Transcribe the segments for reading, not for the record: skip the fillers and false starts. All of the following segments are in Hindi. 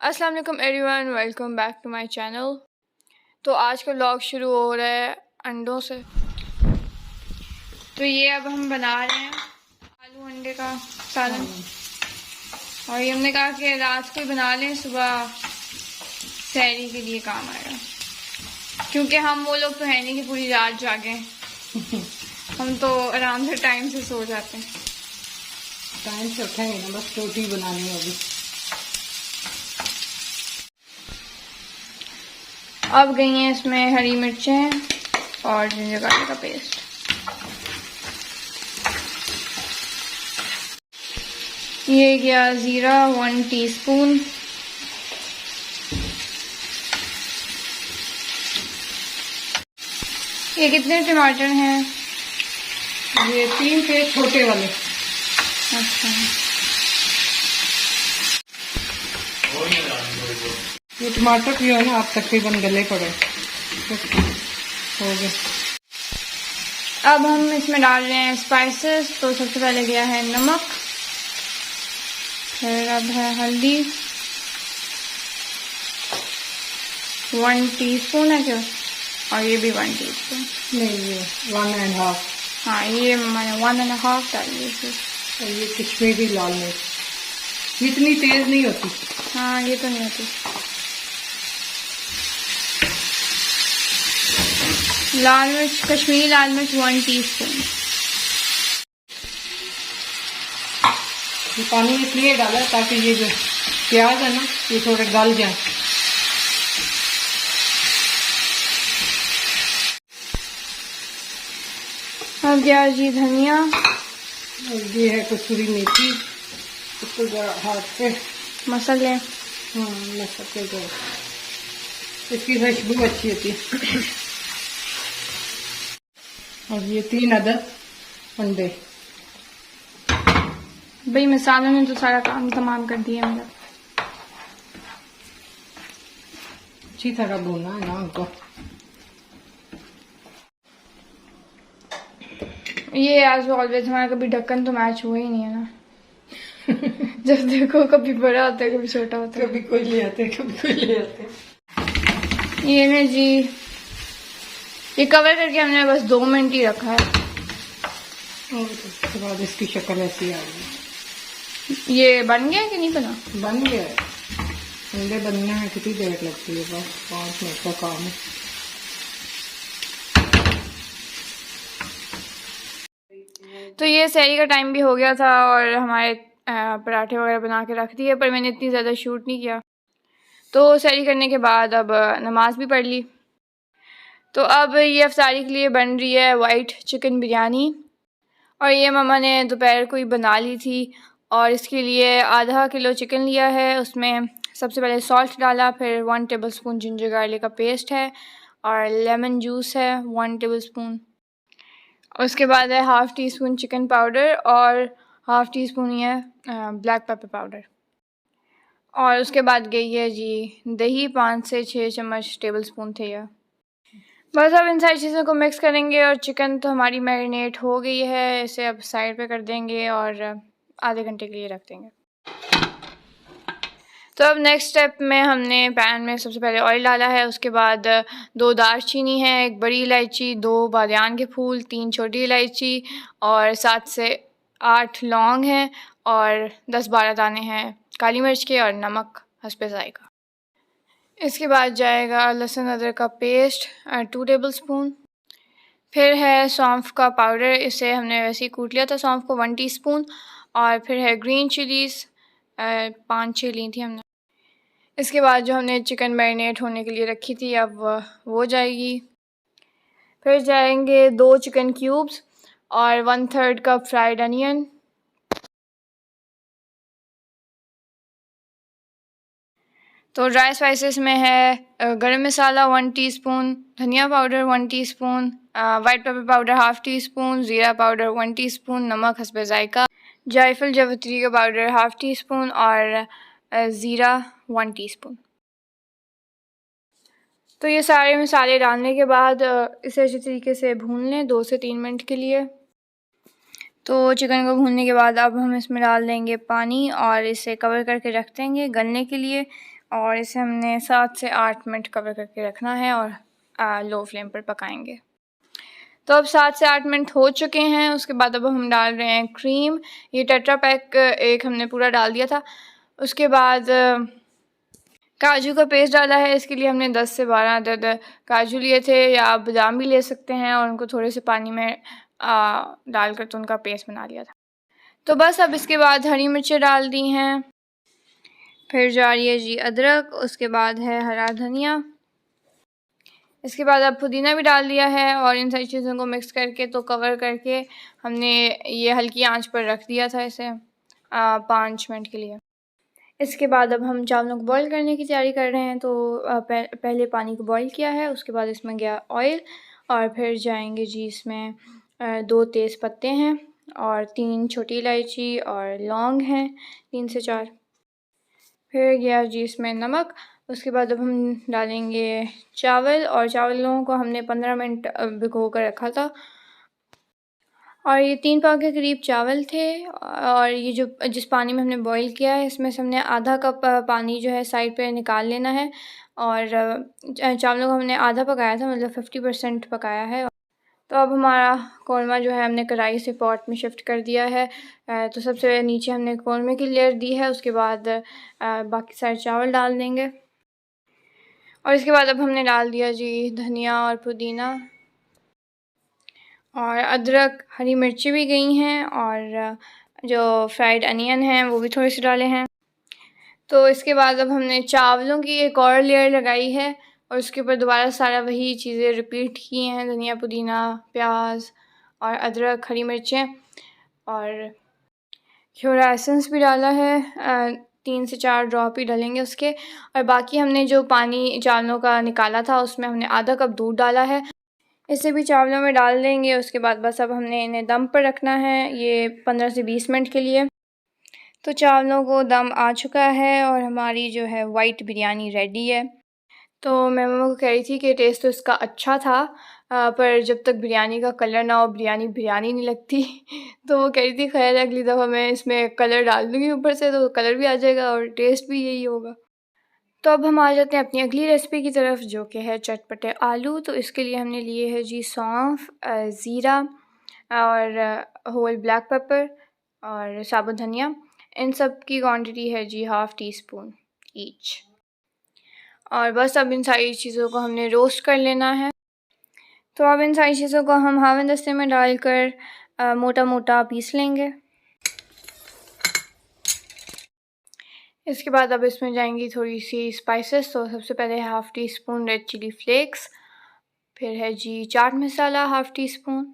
अस्सलाम वालेकुम everyone, welcome back to my channel. तो आज का व्लॉग शुरू हो रहा है अंडों से। तो ये अब हम बना रहे हैं आलू अंडे का सालन। और ये हमने कहा कि रात को ही बना लें, सुबह सहरी के लिए काम आएगा, क्योंकि हम वो लोग तो है नहीं कि पूरी रात जागें। हम तो आराम से टाइम से सो जाते हैं। टाइम से उठेंगे ना, बस रोटी बनानी होगी। अब गई हैं इसमें हरी मिर्चें और जिंजर गार्लिक का पेस्ट। ये गया ज़ीरा 1 टीस्पून। ये कितने टमाटर हैं? ये 3 थे छोटे वाले। अच्छा, ये टमाटर जो है ना, आप तकरीबन गले पड़े हो गए। अब हम इसमें डाल रहे हैं स्पाइसेस। तो सबसे पहले गया है नमक, फिर अब है हल्दी 1 टीस्पून है क्या? और ये भी 1 टीस्पून नहीं, ये 1.5। हाँ, ये मैंने 1.5 डाली है। और ये कश्मीरी लाल मिर्च, इतनी तेज नहीं होती। हाँ, ये तो नहीं होती। लाल मिर्च, कश्मीरी लाल मिर्च 1 टीस्पून। ये पानी इसलिए डाला ताकि ये जो प्याज है ना, ये थोड़े गल जाए। अब गया जी धनिया। और ये है कसूरी मेथी, इसको जरा हाथ से मसाले। मसाले दो, इसकी खुशबू अच्छी होती है। और ये 3 अदद अंडे। भाई मसालों ने तो सारा काम तमाम कर दिया मेरा। अच्छी तरह भूनना है ना उनको। ये एज ऑलवेज हमारा कभी ढक्कन तो मैच हुआ ही नहीं है ना। जब देखो कभी बड़ा होता है, कभी छोटा होता है। कभी कोई ले आते, कभी कोई ले आते। ये ना जी, ये कवर करके हमने बस 2 मिनट ही रखा है। और उसके बाद इसकी शक्ल ऐसी आ गई। ये बन गया कि नहीं बना? बन गया है। अंडे बनने में कितनी देर लगती है? बस 5 मिनट का काम है। तो ये सहरी का टाइम भी हो गया था और हमारे पराठे वगैरह बना के रख दिए, पर मैंने इतनी ज़्यादा शूट नहीं किया। तो सहरी करने के बाद अब नमाज भी पढ़ ली। तो अब ये अफ्तारी के लिए बन रही है वाइट चिकन बिरयानी। और ये मम्मा ने दोपहर को ही बना ली थी। और इसके लिए आधा किलो चिकन लिया है। उसमें सबसे पहले सॉल्ट डाला, फिर 1 टेबलस्पून जिंजर गार्लिक का पेस्ट है और लेमन जूस है 1 टेबलस्पून। उसके बाद है half tea spoon chicken powder और हाफ़ टी स्पून ही है ब्लैक पेपर पाउडर। और उसके बाद गई है जी दही, 5 से 6 चम्मच टेबल स्पून थे यह। बस अब इन सारी चीज़ों को मिक्स करेंगे। और चिकन तो हमारी मैरिनेट हो गई है, इसे अब साइड पे कर देंगे और आधे घंटे के लिए रख देंगे। तो अब नेक्स्ट स्टेप में हमने पैन में सबसे पहले ऑयल डाला है। उसके बाद 2 दालचीनी है, 1 बड़ी इलायची, 2 बादियान के फूल, 3 छोटी इलायची और 7 से 8 लौंग हैं और 10-12 दाने हैं काली मिर्च के और नमक हस्बे ज़ायक़ा। इसके बाद जाएगा लहसुन अदरक का पेस्ट 2 टेबलस्पून। फिर है सौंफ का पाउडर, इसे हमने वैसे ही कूट लिया था सौंफ को 1 टीस्पून। और फिर है ग्रीन चिलीज़ 5-6 ली थी हमने। इसके बाद जो हमने चिकन मैरिनेट होने के लिए रखी थी अब वो जाएगी। फिर जाएंगे 2 चिकन क्यूब्स और 1/3 कप फ्राइड अनियन। तो ड्राई स्पाइसेस में है गरम मसाला 1 टीस्पून, धनिया powder 1 teaspoon, white pepper powder half tea spoon, ज़ीरा पाउडर 1 टीस्पून, नमक हस्बे ज़ायक़ा, जायफल जावित्री का पाउडर हाफ़ टी स्पून और ज़ीरा 1 टीस्पून। तो ये सारे मसाले डालने के बाद इसे अच्छी तरीके से भून लें 2 से 3 मिनट के लिए। तो चिकन को भूनने के बाद अब हम इसमें डाल देंगे पानी और इसे कवर करके रख देंगे गलने के लिए और इसे हमने 7 से 8 मिनट कवर करके रखना है और लो फ्लेम पर पकाएंगे। तो अब 7 से 8 मिनट हो चुके हैं। उसके बाद अब हम डाल रहे हैं क्रीम। ये टेट्रा पैक एक हमने पूरा डाल दिया था। उसके बाद काजू का पेस्ट डाला है। इसके लिए हमने 10 से 12 अदद काजू लिए थे, या आप बादाम भी ले सकते हैं, और उनको थोड़े से पानी में डालकर तो उनका पेस्ट बना लिया था। तो बस अब इसके बाद हरी मिर्चें डाल दी हैं, फिर जा रही है जी अदरक, उसके बाद है हरा धनिया, इसके बाद अब पुदीना भी डाल दिया है, और इन सारी चीज़ों को मिक्स करके तो कवर करके हमने ये हल्की आंच पर रख दिया था इसे 5 मिनट के लिए। इसके बाद अब हम चावलों को बॉईल करने की तैयारी कर रहे हैं। तो पहले पानी को बॉईल किया है, उसके बाद इसमें गया ऑयल, और फिर जाएंगे जी इसमें 2 तेज़ पत्ते हैं, और 3 छोटी इलायची और लौंग हैं 3 से 4। फिर गया जी इसमें नमक। उसके बाद अब हम डालेंगे चावल, और चावलों को हमने 15 मिनट भिगो कर रखा था, और ये 3 पाव के करीब चावल थे। और ये जो जिस पानी में हमने बॉईल किया है, इसमें से हमने आधा कप पानी जो है साइड पे निकाल लेना है, और चावलों को हमने आधा पकाया था, मतलब 50% पकाया है। तो अब हमारा कौरमा जो है हमने कढ़ाई से पॉट में शिफ्ट कर दिया है। तो सबसे नीचे हमने कौरमे की लेयर दी है, उसके बाद बाकी सारे चावल डाल देंगे, और इसके बाद अब हमने डाल दिया जी धनिया और पुदीना, और अदरक, हरी मिर्ची भी गई हैं, और जो फ्राइड अनियन हैं वो भी थोड़े से डाले हैं। तो इसके बाद अब हमने चावलों की एक और लेयर लगाई है, और उसके ऊपर दोबारा सारा वही चीज़ें रिपीट की हैं, धनिया, पुदीना, प्याज और अदरक, हरी मिर्चें, और क्योरा एसेंस भी डाला है। 3 से 4 ड्रॉप ही डालेंगे उसके, और बाकी हमने जो पानी चावलों का निकाला था उसमें हमने आधा कप दूध डाला है, इसे भी चावलों में डाल देंगे। उसके बाद बस अब हमने इन्हें दम पर रखना है, ये 15 से 20 मिनट के लिए। तो चावलों को दम आ चुका है, और हमारी जो है वाइट बिरयानी रेडी है। तो मैं मम्मा को कह रही थी कि टेस्ट तो इसका अच्छा था, पर जब तक बिरयानी का कलर ना हो बिरयानी बिरयानी नहीं लगती। तो वो कह रही थी खैर अगली दफ़ा मैं इसमें कलर डाल दूँगी ऊपर से, तो कलर भी आ जाएगा और टेस्ट भी यही होगा। तो अब हम आ जाते हैं अपनी अगली रेसिपी की तरफ, जो कि है चटपटे आलू। तो इसके लिए हमने लिए है जी सौंफ, ज़ीरा और होल ब्लैक पेपर और साबुत धनिया। इन सब की क्वांटिटी है जी 1/2 टीस्पून ईच। और बस अब इन सारी चीज़ों को हमने रोस्ट कर लेना है। तो अब इन सारी चीज़ों को हम हावन दस्ते में डालकर मोटा मोटा पीस लेंगे। इसके बाद अब इसमें जाएंगी थोड़ी सी स्पाइसेस। तो सबसे पहले 1/2 टीस्पून रेड चिली फ्लेक्स, फिर है जी चाट मसाला 1/2 टीस्पून।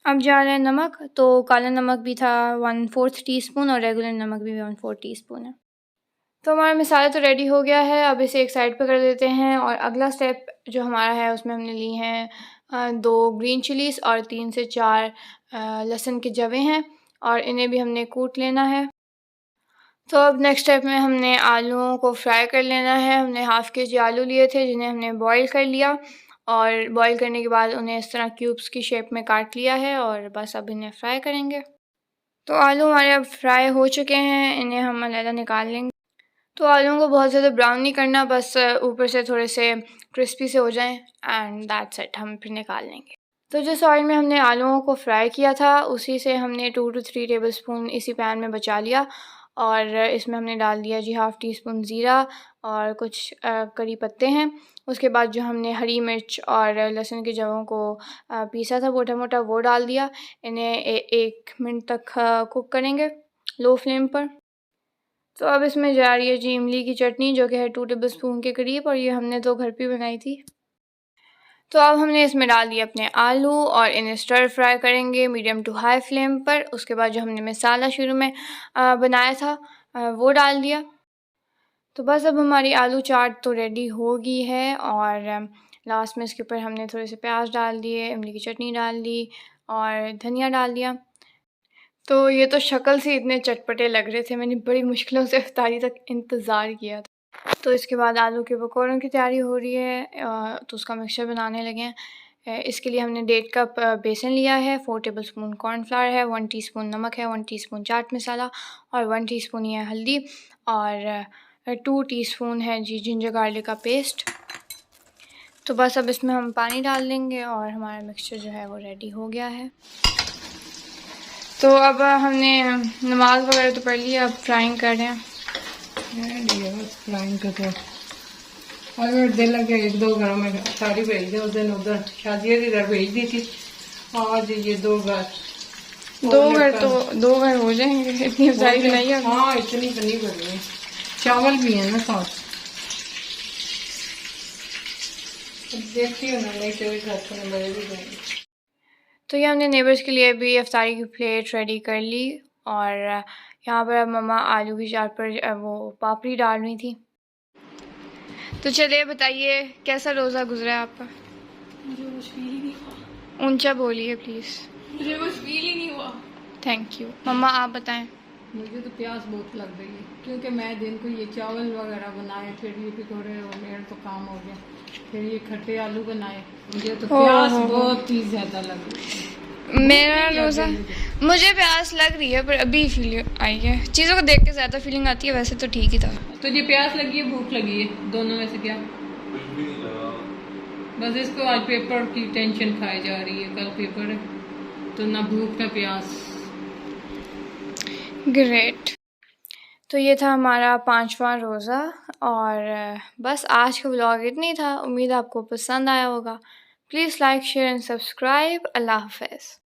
अब जा रहा है नमक। तो काला नमक भी था 1/4 टीस्पून, और रेगुलर नमक भी 1/4 टीस्पून है। तो हमारा मसाला तो रेडी हो गया है, अब इसे एक साइड पर कर देते हैं। और अगला स्टेप जो हमारा है उसमें हमने ली हैं 2 ग्रीन चिलीज़ और 3 से 4 लहसुन के जवे हैं, और इन्हें भी हमने कूट लेना है। तो अब नेक्स्ट स्टेप में हमने आलूओं को फ्राई कर लेना है। हमने 1/2 केजी आलू लिए थे, जिन्हें हमने बॉईल कर लिया, और बॉईल करने के बाद उन्हें इस तरह क्यूब्स की शेप में काट लिया है, और बस अब इन्हें फ्राई करेंगे। तो आलू हमारे अब फ्राई हो चुके हैं, इन्हें हम अलग निकाल लेंगे। तो आलूओं को बहुत ज़्यादा ब्राउन नहीं करना, बस ऊपर से थोड़े से क्रिस्पी से हो जाएं, एंड दैट्स इट, हम फिर निकाल लेंगे। तो जिस ऑयल में हमने आलूओं को फ्राई किया था उसी से हमने 2 to 3 टेबलस्पून इसी पैन में बचा लिया, और इसमें हमने डाल दिया जी 1/2 टीस्पून ज़ीरा और कुछ करी पत्ते हैं। उसके बाद जो हमने हरी मिर्च और लहसुन के जवों को पीसा था मोटा मोटा, वो डाल दिया। इन्हें 1 मिनट तक कुक करेंगे लो फ्लेम पर। तो अब इसमें जा रही है जी इमली की चटनी, जो कि है 2 टेबलस्पून के करीब, और ये हमने तो घर पे बनाई थी। तो अब हमने इसमें डाल दिए अपने आलू, और इन्हें स्टर फ्राई करेंगे मीडियम टू हाई फ्लेम पर। उसके बाद जो हमने मसाला शुरू में बनाया था वो डाल दिया। तो बस अब हमारी आलू चाट तो रेडी हो गई है, और लास्ट में इसके ऊपर हमने थोड़े से प्याज डाल दिए, इमली की चटनी डाल दी, और धनिया डाल दिया। तो ये तो शक्ल से इतने चटपटे लग रहे थे, मैंने बड़ी मुश्किलों से इफ्तारी तक इंतज़ार किया था। तो इसके बाद आलू के पकौड़ों की तैयारी हो रही है, तो उसका मिक्सचर बनाने लगे हैं। इसके लिए हमने 1.5 कप बेसन लिया है, 4 टेबलस्पून कॉर्नफ्लावर है, 1 टीस्पून नमक है, 1 टीस्पून चाट मसाला, और 1 टीस्पून ये हल्दी, और 2 टीस्पून है जी जिंजर गार्लिक का पेस्ट। तो बस अब इसमें हम पानी डाल देंगे और हमारा मिक्सचर जो है वो रेडी हो गया है। तो अब हमने नमाज वगैरह तो पढ़ लिया, अब फ्राइंग कर रहे हैं। बस फ्राइंग का तो और दिल लगे 1-2 घरों में सारी भेज दे। उस दिन उधर शादी की घर भेज दी थी, आज ये 2 घर तो 2 घर हो जाएंगे। इतनी सारी बनाई है। हाँ इतनी बनी बनी है, चावल भी है ना साथ। देखती हूँ ना, नहीं तो भी घर पर बड़े भी जाएंगे। तो ये हमने नेबर्स के लिए भी इफ्तारी की प्लेट रेडी कर ली और यहाँ पर अब मम्मा आलू की चाट पर वो पापड़ी डाल रही थी। तो चलिए बताइए कैसा रोज़ा गुजरा है आपका? मुझे कुछ फील ही नहीं हुआ। ऊंचा बोलिए प्लीज़। मुझे कुछ फील ही नहीं हुआ। Thank you. मम्मा आप बताएं। मुझे तो प्यास बहुत लग रही है, क्योंकि मैं दिन को ये चावल वगैरह बनाए, फिर ये पकौड़े और मेरा तो काम हो गया, फिर ये खट्टे आलू बनाए। मुझे तो प्यास बहुत ही ज़्यादा लग रही है। मेरा रोज़ा मुझे प्यास लग रही है पर अभी फील आई है। चीज़ों को देख के ज़्यादा फीलिंग आती है, वैसे तो ठीक ही था। तुझे प्यास लगी है, भूख लगी है, दोनों में से क्या? बस इसको आज पेपर की टेंशन खाई जा रही है, कल पेपर है तो ना भूख ना प्यास। ग्रेट। तो ये था हमारा 5वां रोज़ा और बस आज का व्लॉग इतना ही था। उम्मीद आपको पसंद आया होगा। Please like share and subscribe. अल्लाह हाफ़िज़।